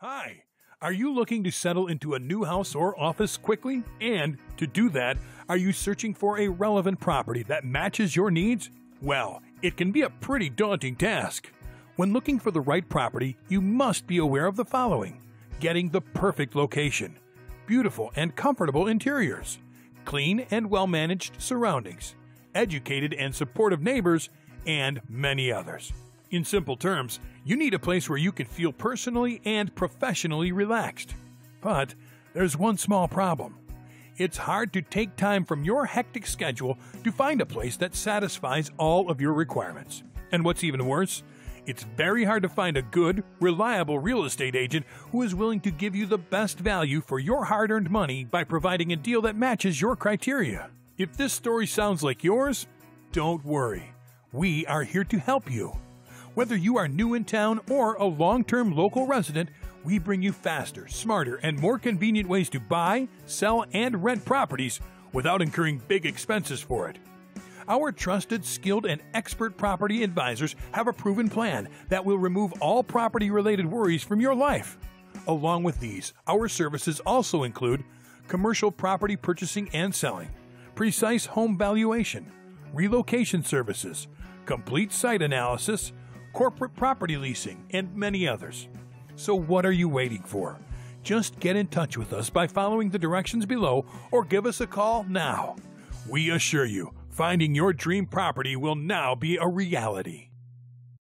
Hi, are you looking to settle into a new house or office quickly? And to do that, are you searching for a relevant property that matches your needs? Well, it can be a pretty daunting task. When looking for the right property, you must be aware of the following: getting the perfect location, beautiful and comfortable interiors, clean and well-managed surroundings, educated and supportive neighbors, and many others. In simple terms, you need a place where you can feel personally and professionally relaxed. But there's one small problem. It's hard to take time from your hectic schedule to find a place that satisfies all of your requirements. And what's even worse, it's very hard to find a good, reliable real estate agent who is willing to give you the best value for your hard-earned money by providing a deal that matches your criteria. If this story sounds like yours, don't worry. We are here to help you. Whether you are new in town or a long-term local resident, we bring you faster, smarter, and more convenient ways to buy, sell, and rent properties without incurring big expenses for it. Our trusted, skilled, and expert property advisors have a proven plan that will remove all property-related worries from your life. Along with these, our services also include commercial property purchasing and selling, precise home valuation, relocation services, complete site analysis, corporate property leasing, and many others. So what are you waiting for? Just get in touch with us by following the directions below or give us a call now. We assure you, finding your dream property will now be a reality.